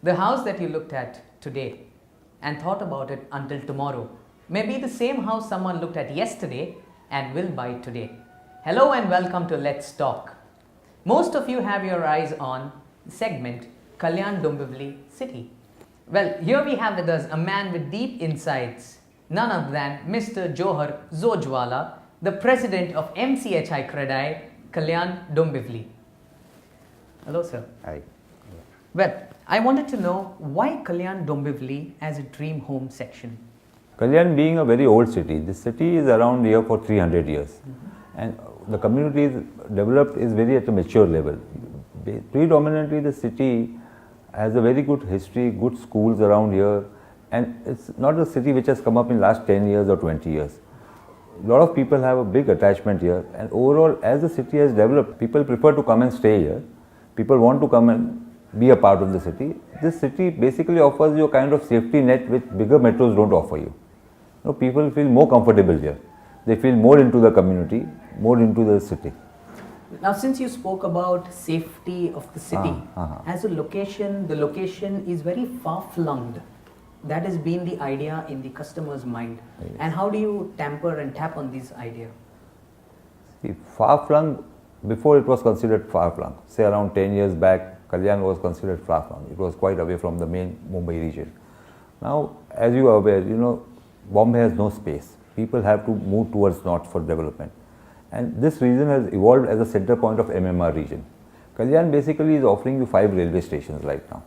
The house that you looked at today and thought about it until tomorrow may be the same house someone looked at yesterday and will buy today. Hello and welcome to Let's Talk. Most of you have your eyes on the segment Kalyan Dombivli City. Well, here we have with us a man with deep insights, none other than Mr. Johar Zojwala, the president of MCHI Credai, Kalyan Dombivli. Hello, sir. Hi. Well, I wanted to know why Kalyan Dombivli as a dream home section? Kalyan being a very old city, this city is around here for 300 years. And the community is developed is very at a mature level. Predominantly the city has a very good history, good schools around here, and it's not a city which has come up in last 10 years or 20 years. A lot of people have a big attachment here, and overall as the city has developed, people prefer to come and stay here. People want to come and be a part of the city. This city basically offers you a kind of safety net which bigger metros don't offer you. People feel more comfortable here. They feel more into the community, more into the city. Now, since you spoke about safety of the city, as a location, the location is very far-flung. That has been the idea in the customer's mind. Yes. And how do you tamper and tap on this idea? See, far-flung, before it was considered far-flung. Say around 10 years back, Kalyan was considered far-flung. It was quite away from the main Mumbai region. Now, as you are aware, Bombay has no space. People have to move towards north for development. And this region has evolved as a center point of MMR region. Kalyan basically is offering you 5 railway stations right now.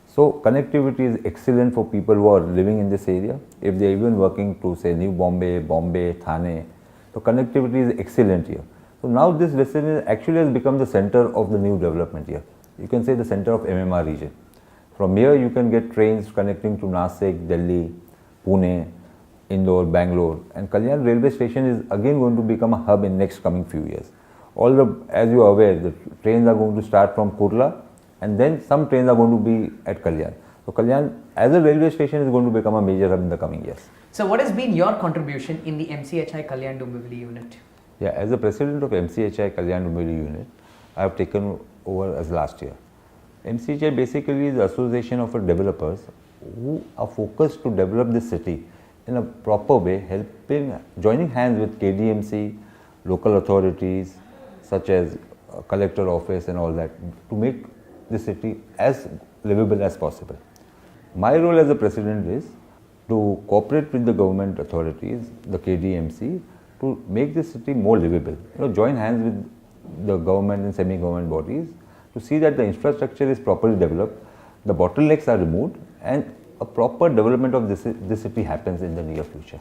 So connectivity is excellent for people who are living in this area. If they are even working to say New Bombay, Thane, so connectivity is excellent here. So now this destination actually has become the center of the new development here. You can say the center of MMR region. From here you can get trains connecting to Nasik, Delhi, Pune, Indore, Bangalore, and Kalyan railway station is again going to become a hub in next coming few years. As you are aware, the trains are going to start from Kurla, and then some trains are going to be at Kalyan. So Kalyan as a railway station is going to become a major hub in the coming years. So what has been your contribution in the MCHI Kalyan Dombivli unit? Yeah, as the president of MCHI Kalyan Dombivli unit, I have taken over as last year. MCHI basically is the association of developers who are focused to develop this city in a proper way, joining hands with KDMC, local authorities such as collector office and all that to make the city as livable as possible. My role as a president is to cooperate with the government authorities, the KDMC, to make the city more livable. Join hands with the government and semi-government bodies to see that the infrastructure is properly developed, the bottlenecks are removed, and a proper development of this city happens in the near future.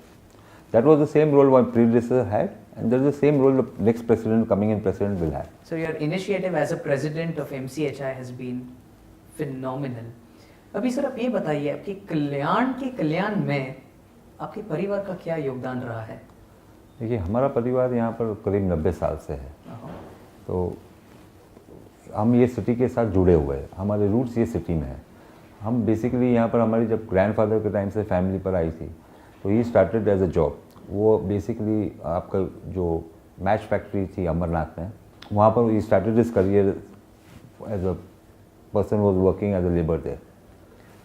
That was the same role my predecessor had, and that is the same role the next president, coming in president, will have. So your initiative as a president of MCHI has been phenomenal. अभी sir आप ये बताइए आपके कल्याण में आपके परिवार का क्या योगदान रहा है? देखिए, हमारा परिवार यहाँ पर करीब 90 साल से है, तो हम ये सिटी के साथ जुड़े हुए हैं. हमारे रूट्स ये सिटी में है. हम बेसिकली यहाँ पर हमारी जब ग्रैंडफादर के टाइम से फैमिली पर आई थी, तो he started as a job. वो बेसिकली आपका जो मैच फैक्ट्री थी अमरनाथ में, वहाँ पर he started his career as a person was working as a labour there.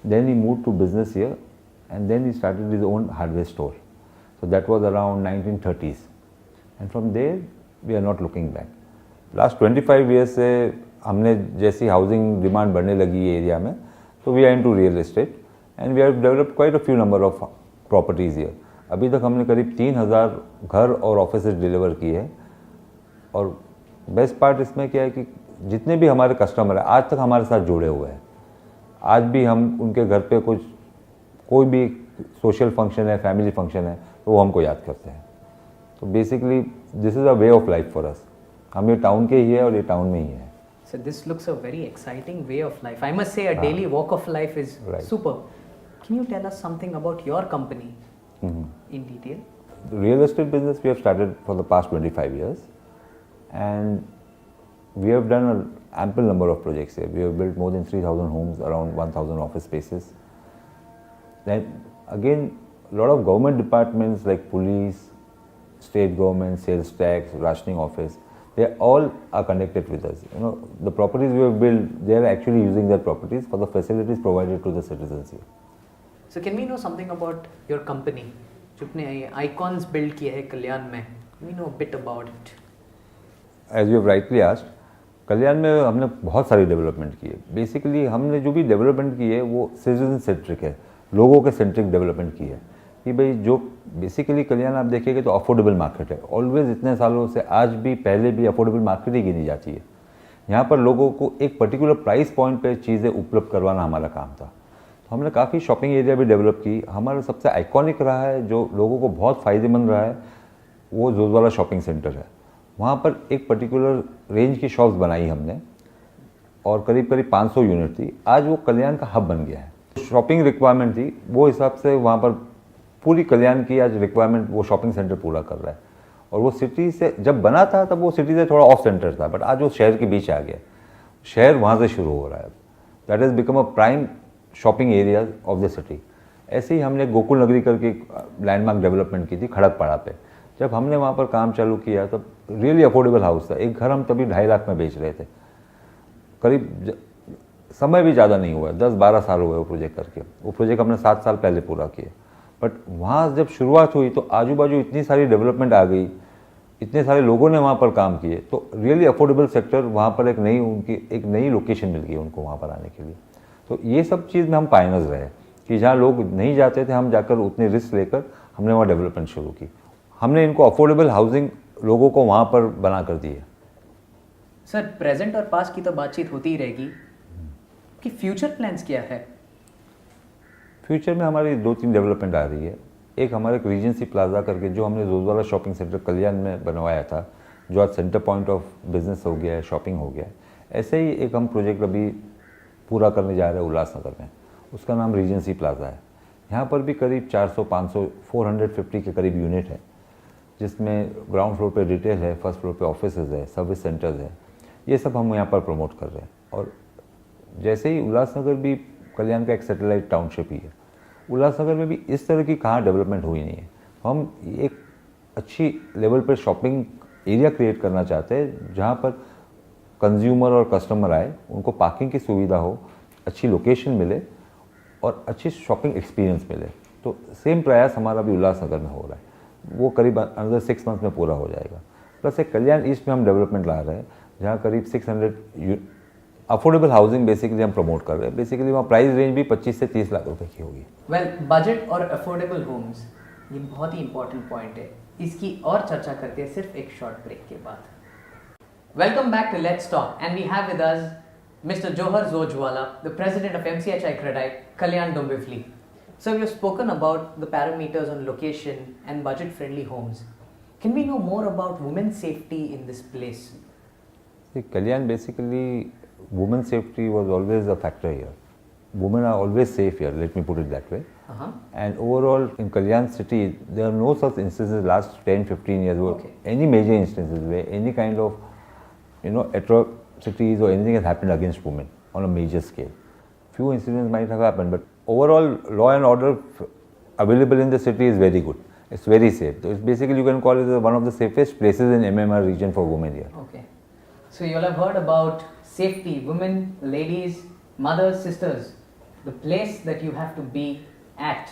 Then he moved to business here and then he started his own hardware store. So that was around 1930s, and from there we are not looking back. Last 25 years से हमने जैसी housing demand बढ़ने लगी है area में, तो we are into real estate and we have developed quite a few number of properties here. अभी तक हमने करीब 3000 घर और ऑफिसेज डिलीवर किए हैं. और बेस्ट पार्ट इसमें क्या है कि जितने भी हमारे कस्टमर हैं आज तक हमारे साथ जुड़े हुए हैं. आज भी हम उनके घर पे कोई भी सोशल फंक्शन है, फैमिली फंक्शन है, तो वो हमको याद करते हैं. तो basically this is a way of life for us. हम ये टाउन के ही है और ये टाउन में ही है. So this looks a very exciting way of life. I must say a daily walk of life is superb. Can you tell us something about your company in detail? The real estate business we have started for the past 25 years, and we have done an ample number of projects here. We have built more than 3,000 homes, around 1,000 office spaces. Then again, a lot of government departments like police, state government, sales tax, rationing office, they all are connected with us. You know, the properties we have built, they are actually using their properties for the facilities provided to the citizens here. So can we know something about your company? जो अपने icons build किए हैं कल्याण में, we know a bit about it. As you have rightly asked, कल्याण में हमने बहुत सारी development की है. बेसिकली हमने जो भी डेवलपमेंट की है वो सिटीजन सेंट्रिक है, लोगों के सेंट्रिक डेवलपमेंट की है कि भाई जो बेसिकली कल्याण आप देखेंगे तो अफोर्डेबल मार्केट है. ऑलवेज इतने सालों से आज भी पहले भी अफोर्डेबल मार्केट ही गिनी जाती है. यहाँ पर लोगों को एक पर्टिकुलर प्राइस पॉइंट पे चीज़ें उपलब्ध करवाना हमारा काम था. तो हमने काफ़ी शॉपिंग एरिया भी डेवलप की. हमारा सबसे आइकॉनिक रहा है जो लोगों को बहुत फ़ायदेमंद रहा है वो जोजवाला शॉपिंग सेंटर है. वहाँ पर एक पर्टिकुलर रेंज की शॉप्स बनाई हमने और करीब करीब 500 यूनिट थी. आज वो कल्याण का हब बन गया है. शॉपिंग रिक्वायरमेंट थी वो हिसाब से वहाँ पर पूरी कल्याण की आज रिक्वायरमेंट वो शॉपिंग सेंटर पूरा कर रहा है. और वो सिटी से जब बना था तब वो सिटी से थोड़ा ऑफ सेंटर था, बट आज वो शहर के बीच आ गया. शहर वहाँ से शुरू हो रहा है. That is become a prime shopping area of the city. ऐसे ही हमने गोकुल नगरी करके लैंडमार्क डेवलपमेंट की थी खड़कपाड़ा पे. जब हमने वहाँ पर काम चालू किया तब रियली अफोर्डेबल हाउस था. एक घर हम तभी 2.5 लाख में बेच रहे थे. करीब समय भी ज़्यादा नहीं हुआ, 10-12 साल हुए वो प्रोजेक्ट करके. वो प्रोजेक्ट हमने 7 साल पहले पूरा किया. बट वहाँ जब शुरुआत हुई तो आजू बाजू इतनी सारी डेवलपमेंट आ गई, इतने सारे लोगों ने वहाँ पर काम किए, तो रियली अफोर्डेबल सेक्टर वहाँ पर एक नई लोकेशन मिल गई उनको वहाँ पर आने के लिए. तो ये सब चीज़ में हम पायनर्स रहे कि जहाँ लोग नहीं जाते थे हम जाकर उतने रिस्क लेकर हमने वहाँ डेवलपमेंट शुरू की. हमने इनको अफोर्डेबल हाउसिंग लोगों को वहाँ पर बना कर दी है. सर प्रेजेंट और पास्ट की तो बातचीत होती ही रहेगी कि फ्यूचर प्लान्स क्या है? फ्यूचर में हमारी 2-3 डेवलपमेंट आ रही है. एक हमारे एक रीजेंसी प्लाजा करके जो हमने जोजवाला शॉपिंग सेंटर कल्याण में बनवाया था, जो आज सेंटर पॉइंट ऑफ बिजनेस हो गया है, शॉपिंग हो गया है. ऐसे ही एक हम प्रोजेक्ट अभी पूरा करने जा रहे हैं उल्लासनगर में. उसका नाम रीजेंसी प्लाजा है. यहाँ पर भी करीब 400, 500, 450 के करीब यूनिट है, जिसमें ग्राउंड फ्लोर पे रिटेल है, फर्स्ट फ्लोर पे ऑफिसेज है, सर्विस सेंटर्स है. ये सब हम यहाँ पर प्रमोट कर रहे हैं. और जैसे ही उल्लासनगर भी कल्याण का एक सैटेलाइट टाउनशिप ही है, उल्लासनगर में भी इस तरह की कहाँ डेवलपमेंट हुई नहीं है. हम एक अच्छी लेवल पर शॉपिंग एरिया क्रिएट करना चाहते हैं जहाँ पर कंज्यूमर और कस्टमर आए, उनको पार्किंग की सुविधा हो, अच्छी लोकेशन मिले और अच्छी शॉपिंग एक्सपीरियंस मिले. तो सेम प्रयास हमारा भी उल्लासनगर में हो रहा है. वो करीब अंदर 6 मंथ में पूरा हो जाएगा. प्लस एक कल्याण ईस्ट में हम डेवलपमेंट ला रहे हैं जहाँ करीब 600 अफोर्डेबल हाउसिंग बेसिकली हम प्रमोट कर रहे हैं. बेसिकली वहाँ प्राइस रेंज भी 25 से 30 लाख रुपए की होगी. वेल बजट और अफोर्डेबल होम्स ये बहुत ही इंपॉर्टेंट पॉइंट है. इसकी और चर्चा करते हैं सिर्फ एक शॉर्ट ब्रेक के बाद. Welcome back to let's talk and we have with us Mr. Johar Zojwala, the president of MCHI Credit, Kalyan Dombivli. So we have spoken about the parameters on location and budget-friendly homes. Can we know more about women's safety in this place? See, Kalyan basically, women's safety was always a factor here. Women are always safe here, let me put it that way. And overall, in Kalyan city, there are no such instances last 10-15 years where any major instances where any kind of, atrocities or anything has happened against women on a major scale. Few incidents might have happened, but overall law and order available in the city is very good. It's very safe. So it's basically, you can call it one of the safest places in MMR region for women here. Okay. So you all have heard about safety, women, ladies, mothers, sisters, the place that you have to be at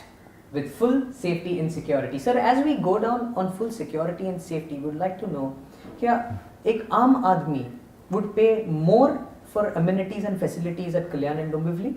with full safety and security. Sir, as we go down on full security and safety, we would like to know, क्या एक आम आदमी would pay more for amenities and facilities at Kalyan and Dombivli?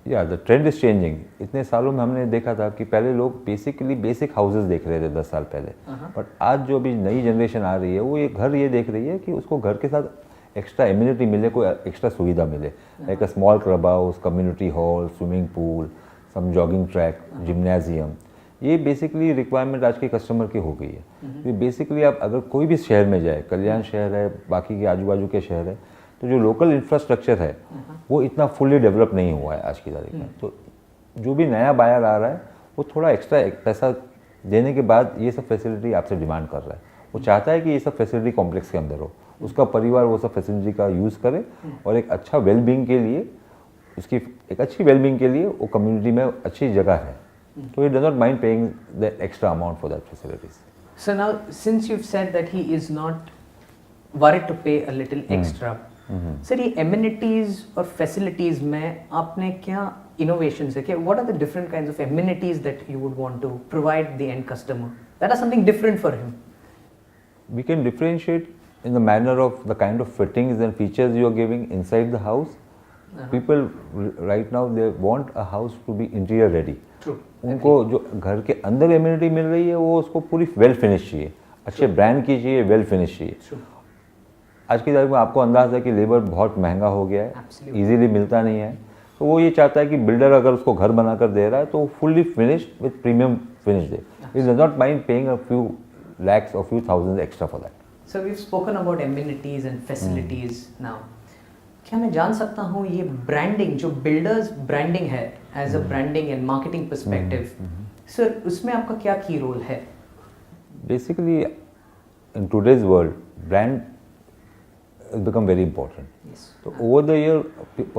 Yeah, the trend is changing. इतने सालों में हमने देखा था कि पहले लोग बेसिकली बेसिक हाउसेस देख रहे थे 10 साल पहले, बट आज जो अभी नई जनरेशन आ रही है वो ये घर ये देख रही है कि उसको घर के साथ एक्स्ट्रा इम्यूनिटी मिले, कोई एक्स्ट्रा सुविधा मिले, like a small club house, community hall, swimming pool, some jogging track, gymnasium. ये बेसिकली रिक्वायरमेंट आज के कस्टमर की हो गई है. तो बेसिकली आप अगर कोई भी शहर में जाए, कल्याण शहर है, बाकी के आजू बाजू के शहर है, तो जो लोकल इंफ्रास्ट्रक्चर है वो इतना फुल्ली डेवलप नहीं हुआ है आज की तारीख में. तो जो भी नया बायर आ रहा है वो थोड़ा एक्स्ट्रा पैसा देने के बाद ये सब फैसिलिटी आपसे डिमांड कर रहा है. वो चाहता है कि ये सब फैसिलिटी कॉम्प्लेक्स के अंदर हो, उसका परिवार वो सब फैसिलिटी का यूज़ करे और एक अच्छा वेलबींग के लिए, उसकी एक अच्छी वेलबींग के लिए वो कम्युनिटी में अच्छी जगह है. So he does not mind paying the extra amount for that facilities. So now, since you've said that he is not worried to pay a little extra. Sir ये amenities और facilities में आपने क्या innovations है क्या? What are the different kinds of amenities that you would want to provide the end customer that are something different for him? We can differentiate in the manner of the kind of fittings and features you are giving inside the house. People right now they want a house to be interior ready. True. उनको जो घर के अंदर amenity मिल रही है वो उसको पूरी well finish चाहिए, अच्छे ब्रांड की चाहिए, well finish चाहिए. आज की तारीख में आपको अंदाज़ है कि लेबर बहुत महंगा हो गया है, इजीली मिलता नहीं है, तो वो ये चाहता है कि बिल्डर अगर उसको घर बनाकर दे रहा है तो fully finished with premium finish they. It does not mind paying a few lakhs or few thousands extra for that. So we've spoken about amenities and facilities now. क्या मैं जान सकता हूँ ये ब्रांडिंग जो बिल्डर्स ब्रांडिंग है as a branding and marketing perspective, sir उसमें आपका क्या की रोल है? Basically, in today's world, brand has become very important. Yes. So over the year,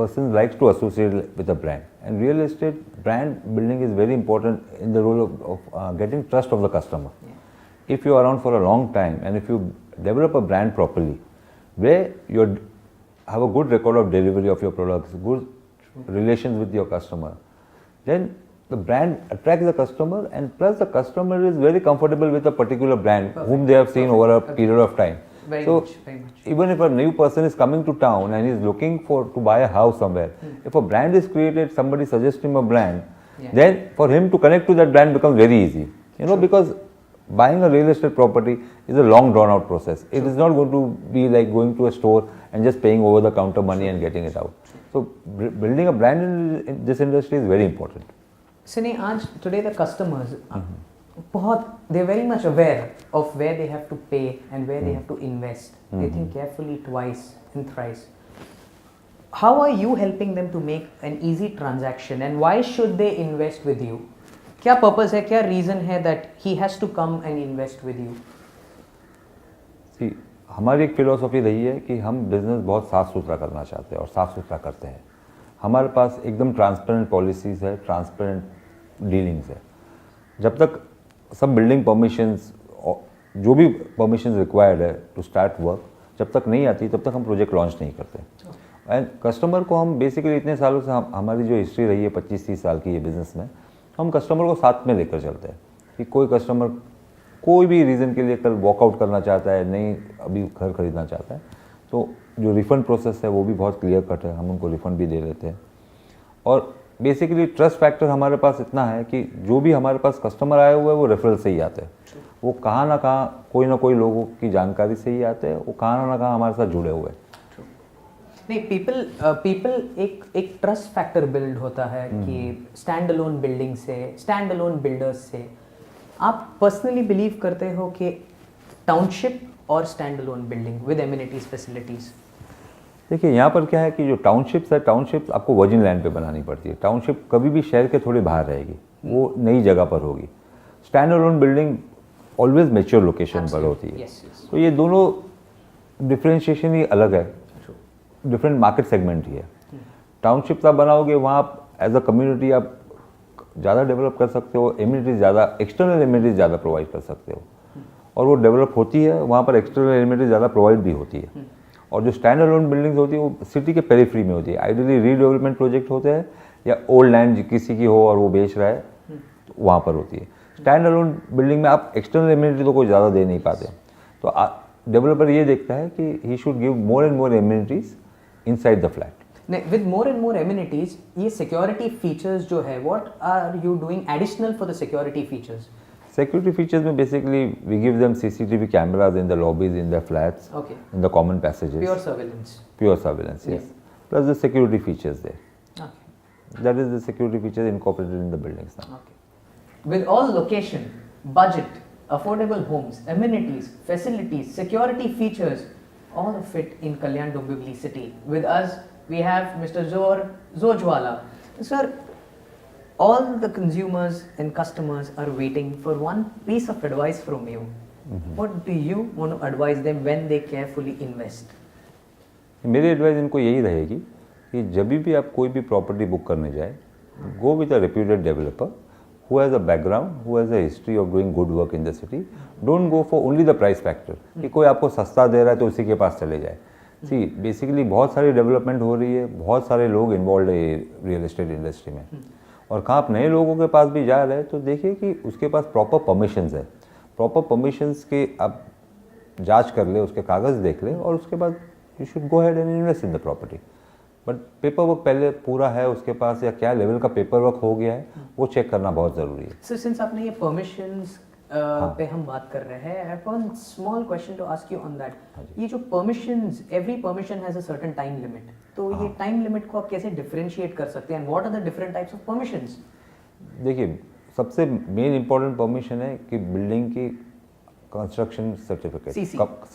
person likes to associate with a brand, and real estate brand building is very important in the role of getting trust of the customer. Yeah. If you are around for a long time and if you develop a brand properly, where you have a good record of delivery of your products, good relations with your customer, then the brand attracts the customer, and plus the customer is very comfortable with a particular brand whom they have seen over a period of time. Very so much. Even if a new person is coming to town and is looking to buy a house somewhere, if a brand is created, somebody suggests him a brand, then for him to connect to that brand becomes very easy. You know, because buying a real estate property is a long drawn out process. It is not going to be like going to a store and just paying over the counter money and getting it out. So building a brand in this industry is very important. Sini, today the customers they're very much aware of where they have to pay and where they have to invest. They think carefully twice and thrice. How are you helping them to make an easy transaction, and why should they invest with you? क्या purpose है, क्या reason है that he has to come and invest with you? See, हमारी एक philosophy रही है कि हम बिजनेस बहुत साफ सुथरा करना चाहते हैं और साफ सुथरा करते हैं. हमारे पास एकदम ट्रांसपेरेंट पॉलिसीज है, ट्रांसपेरेंट डीलिंग्स है. जब तक सब बिल्डिंग परमिशंस, जो भी परमिशंस रिक्वायर्ड है टू स्टार्ट वर्क, जब तक नहीं आती तब तक हम प्रोजेक्ट लॉन्च नहीं करते. एंड कस्टमर को हम बेसिकली इतने सालों से हमारी जो हिस्ट्री रही है 25-30 साल की ये बिज़नेस में, हम कस्टमर को साथ में लेकर चलते हैं कि कोई कस्टमर कोई भी रीज़न के लिए कल वॉकआउट करना चाहता है, नहीं अभी घर खरीदना चाहता है, तो जो रिफ़ंड प्रोसेस है वो भी बहुत क्लियर कट है, हम उनको रिफ़ंड भी दे देते हैं. और बेसिकली ट्रस्ट फैक्टर हमारे पास इतना है कि जो भी हमारे पास कस्टमर आए हुए हैं वो रेफरल से ही आते हैं. वो कहाँ ना कहाँ कोई ना कोई लोगों की जानकारी से ही आते हैं, वो कहाँ ना कहाँ हमारे साथ जुड़े हुए हैं. नहीं, पीपल एक ट्रस्ट फैक्टर बिल्ड होता है कि स्टैंड अलोन बिल्डिंग से, स्टैंड अलोन बिल्डर्स से. आप पर्सनली बिलीव करते हो कि टाउनशिप और stand alone building with amenities facilities? देखिए यहाँ पर क्या है कि जो टाउनशिप्स है, टाउनशिप आपको वर्जिन लैंड पे बनानी पड़ती है. टाउनशिप कभी भी शहर के थोड़े बाहर रहेगी, वो नई जगह पर होगी. Stand alone building always mature location पर होती है. तो ये दोनों डिफ्रेंशिएशन ही अलग है, डिफरेंट मार्केट सेगमेंट ही है. टाउनशिप आप बनाओगे वहाँ आप एज अ कम्युनिटी आप ज़्यादा डेवलप कर सकते हो, एमिनिटीज ज़्यादा, एक्सटर्नल एमिनिटीज ज़्यादा प्रोवाइड कर सकते हो, और वो डेवलप होती है, वहाँ पर एक्सटर्नल एमिनिटीज ज़्यादा प्रोवाइड भी होती है. और जो स्टैंड अलोन बिल्डिंग्स होती है वो सिटी के पेरिफेरी में होती है. आइडियली रीडेवलपमेंट प्रोजेक्ट होते हैं या ओल्ड लैंड किसी की हो और वो बेच रहा है, तो वहाँ पर होती है. स्टैंड अलोन बिल्डिंग में आप एक्सटर्नल एमिनिटी तो कोई ज़्यादा दे नहीं पाते. तो डेवलपर ये देखता है कि he should give more and more amenities inside the flat. With more and more amenities, ये security features जो है, what are you doing additional for the security features? Security features में basically we give them CCTV cameras in the lobbies, in their flats, in the common passages. Pure surveillance. Pure surveillance, yes. Plus the security features there. Okay. That is the security features incorporated in the buildings now. Okay. With all location, budget, affordable homes, amenities, facilities, security features, all of it in Kalyan Dombivli city. With us, we have Mr. Zojwala. Sir, all the consumers and customers are waiting for one piece of advice from you. What do you want to advise them when they carefully invest? मेरी advice इनको यही रहेगी कि जब भी आप कोई भी प्रॉपर्टी बुक करने जाए, go with a reputed developer who has a background, who has a history of doing good work in the city. Don't go for only the price factor. कि कोई आपको सस्ता दे रहा है तो उसी के पास चले जाए. See, basically बहुत सारी डेवलपमेंट हो रही है, बहुत सारे लोग इन्वॉल्व है रियल एस्टेट इंडस्ट्री में, और कहाँ आप नए लोगों के पास भी जा रहे हैं तो देखिए कि उसके पास प्रॉपर परमिशंस है. प्रॉपर परमिशंस के आप जांच कर ले, उसके कागज़ देख ले, और उसके बाद you should go ahead and invest in the property. But paper work पहले पूरा है उसके पास, या क्या लेवल का पेपर वर्क हो गया है, वो चेक करना बहुत ज़रूरी है. सो सिंस आपने ये परमिशंस पे हम बात कर रहे हैं, I have one small question to ask you on that. ये जो permissions, every permission has a certain time limit, तो ये टाइम लिमिट को आप कैसे डिफरेंशिएट कर सकते हैं, and what are the different types of permissions? देखिए, सबसे मेन इंपॉर्टेंट परमिशन है कि बिल्डिंग की कंस्ट्रक्शन सर्टिफिकेट,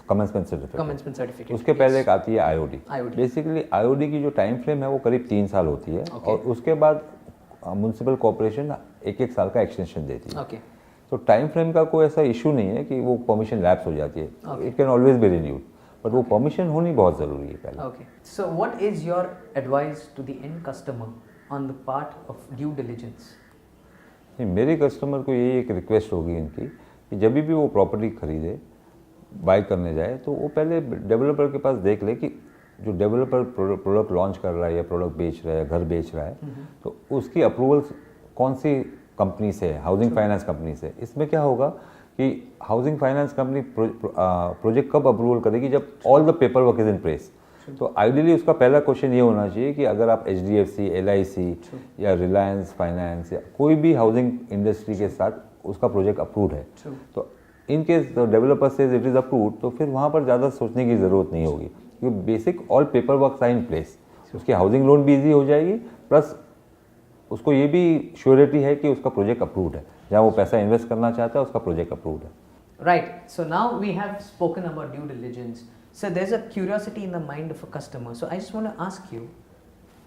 कमेंसमेंट सर्टिफिकेट, उसके पहले एक आती है आईओडी. बेसिकली आईओडी की जो टाइम फ्रेम है वो करीब 3 साल होती है, और उसके बाद म्युनिसिपल कॉर्पोरेशन 1-1 साल का एक्सटेंशन देती है. तो टाइम फ्रेम का कोई ऐसा इशू नहीं है कि वो परमिशन लैप्स हो जाती है. It can always be renewed, but वो परमिशन होनी बहुत ज़रूरी है पहले. Okay, so what is your advice to the end customer on the part of due diligence? मेरे कस्टमर को यही एक रिक्वेस्ट होगी इनकी कि जब भी वो प्रॉपर्टी खरीदे, बाय करने जाए, तो वो पहले डेवलपर के पास देख ले कि जो डेवलपर प्रोडक्ट लॉन्च कर रहा है या प्रोडक्ट बेच रहा है, घर बेच रहा है, तो उसकी अप्रूवल्स कौन सी कंपनी से है, हाउसिंग फाइनेंस कंपनी से. इसमें क्या होगा कि हाउसिंग फाइनेंस कंपनी प्रोजेक्ट कब अप्रूवल करेगी, जब all the paper work is in place. तो आइडियली उसका पहला क्वेश्चन ये होना चाहिए कि अगर आप HDFC, LIC या रिलायंस फाइनेंस या कोई भी हाउसिंग इंडस्ट्री के साथ उसका प्रोजेक्ट अप्रूव्ड है, तो in case the developer says it is approved, तो फिर वहाँ पर ज़्यादा सोचने की ज़रूरत नहीं होगी, क्योंकि basic all paper work are in place. उसकी हाउसिंग लोन भी ईजी हो जाएगी, प्लस उसको ये भी श्योरिटी है कि उसका प्रोजेक्ट अप्रूव्ड है, जहाँ वो पैसा इन्वेस्ट करना चाहता है उसका प्रोजेक्ट अप्रूव्ड है. Right. So now we have spoken about due diligence. So there's a curiosity in the mind of a customer. So I just want to ask you,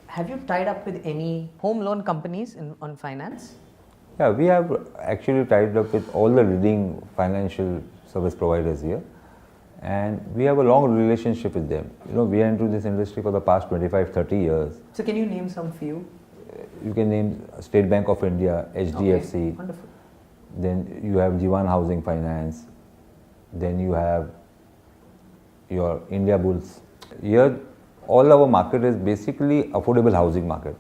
have you tied up with any home loan companies on finance? Yeah, we have actually tied up with all the leading financial service providers here, and we have a long relationship with them. You know, we are into this industry for the past 25-30 years. So can you name some few? You can name State Bank of India, HDFC. Okay, wonderful. Then you have Jivan Housing Finance. Then you have your India Bulls. Here, all our market is basically affordable housing market.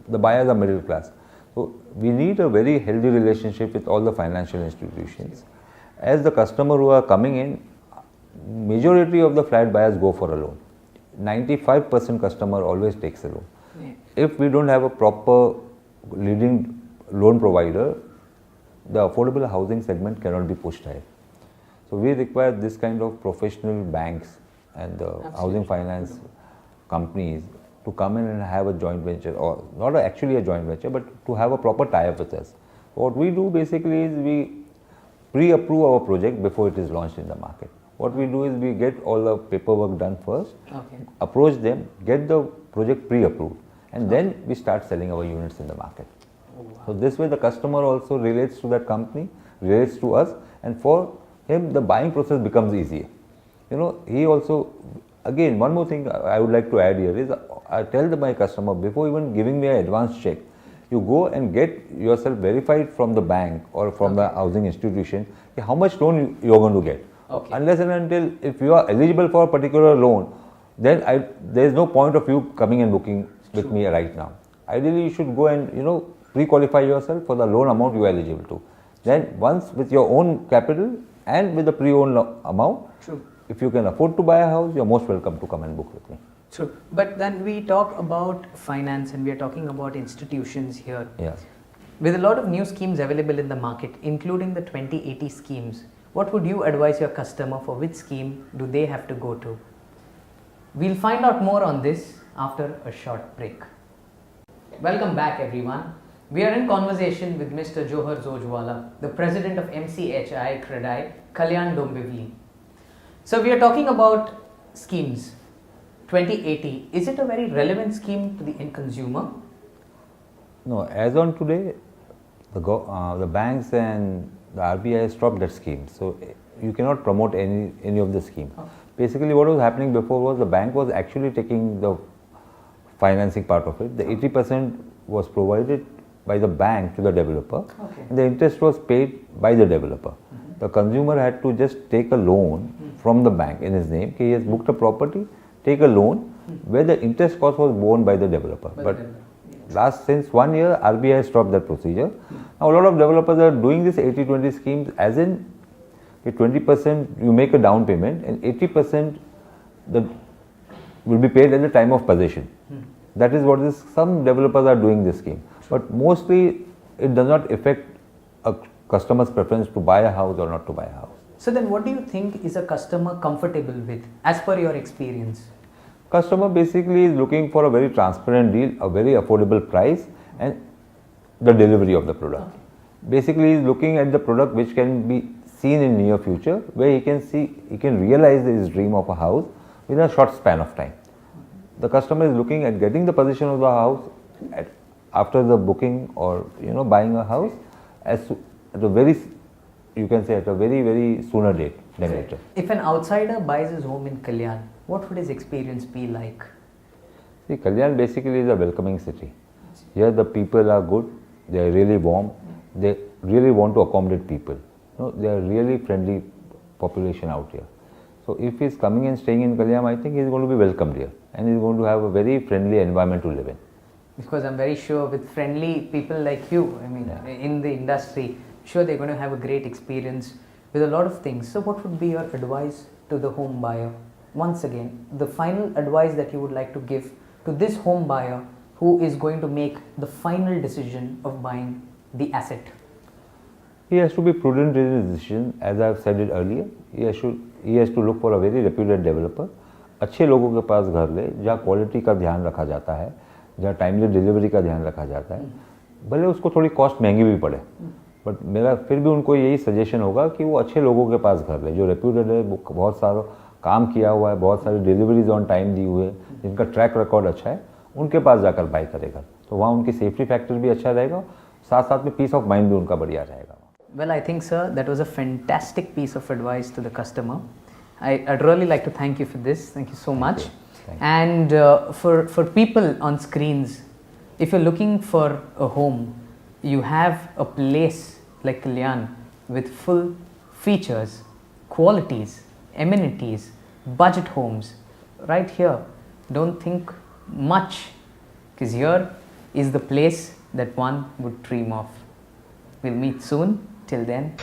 The buyers are middle class. So we need a very healthy relationship with all the financial institutions. As the customer who are coming in, majority of the flat buyers go for a loan. 95% customer always takes a loan. Yeah. If we don't have a proper leading loan provider, the affordable housing segment cannot be pushed ahead. So we require this kind of professional banks and the housing finance companies to come in and have a joint venture, or not actually a joint venture, but to have a proper tie-up with us. What we do basically is we pre-approve our project before it is launched in the market. What we do is we get all the paperwork done first, approach them, get the project pre-approved, and then we start selling our units in the market. Oh, wow. So this way the customer also relates to that company, relates to us, and for him the buying process becomes easier. You know, he also, again, one more thing I would like to add here is I tell my customer, before even giving me an advance check, you go and get yourself verified from the bank or from the housing institution how much loan you are going to get. Unless and until if you are eligible for a particular loan, then there is no point of you coming and booking with me right now. Ideally, you should go and pre-qualify yourself for the loan amount you are eligible to. Then once with your own capital and with the pre-owned amount, if you can afford to buy a house, you are most welcome to come and book with me. True. But then we talk about finance and we are talking about institutions here. Yes. With a lot of new schemes available in the market, including the 2080 schemes, what would you advise your customer for which scheme do they have to go to? We'll find out more on this after a short break. Welcome back everyone. We are in conversation with Mr. Johar Zojwala, the president of MCHI Credai, Kalyan Dombivli. So we are talking about schemes. 2080, is it a very relevant scheme to the end consumer? No, as on today, the banks and the RBI has stopped that scheme. So you cannot promote any of the scheme. Basically what was happening before was the bank was actually taking the financing part of it. The 80% was provided by the bank to the developer, Okay. and the interest was paid by the developer. The consumer had to just take a loan from the bank in his name. He has booked a property, take a loan where the interest cost was borne by the developer. But since 1 year, RBI has stopped that procedure. Now a lot of developers are doing this 80-20 schemes, as in 20% you make a down payment and 80% will be paid at the time of possession. That is what some developers are doing this scheme. But mostly it does not affect a customer's preference to buy a house or not to buy a house. So then what do you think is a customer comfortable with as per your experience? Customer basically is looking for a very transparent deal, a very affordable price, and the delivery of the product. Basically, he is looking at the product which can be seen in near future, where he can realize his dream of a house within a short span of time. The customer is looking at getting the possession of the house after the booking or buying a house at a very very sooner date than later. If an outsider buys his home in Kalyan, what would his experience be like? See, Kalyan basically is a welcoming city. Here the people are good, they are really warm, they really want to accommodate people. They are really friendly population out here. So if he is coming and staying in Kalyan, I think he is going to be welcomed here and he is going to have a very friendly environment to live in. Because I'm very sure with friendly people like you, in the industry, sure they're going to have a great experience with a lot of things. So what would be your advice to the home buyer? Once again, the final advice that you would like to give to this home buyer who is going to make the final decision of buying the asset. He has to be prudent in his decision, as I have said it earlier. He has to look for a very reputed developer. अच्छे लोगों के पास घर ले, जहाँ quality का ध्यान रखा जाता है, जहाँ टाइमली डिलीवरी का ध्यान रखा जाता है, भले उसको थोड़ी कॉस्ट महंगी भी पड़े, बट मेरा फिर भी उनको यही सजेशन होगा कि वो अच्छे लोगों के पास घर ले, जो रेप्यूटेड है, बहुत सारा काम किया हुआ है, बहुत सारी डिलीवरीज ऑन टाइम दी हुई है, जिनका ट्रैक रिकॉर्ड अच्छा है, उनके पास जाकर बाय करेगा. तो वहाँ उनकी सेफ्टी फैक्टर भी अच्छा रहेगा, साथ साथ में पीस ऑफ माइंड भी उनका बढ़िया रहेगा. Well, I think, sir, that was a fantastic piece of advice to the customer. I'd really like to thank you for this. Thank you so much. Thank you. And for people on screens, if you're looking for a home, you have a place like Kalyan with full features, qualities, amenities, budget homes right here. Don't think much, because here is the place that one would dream of. We'll meet soon. Till then,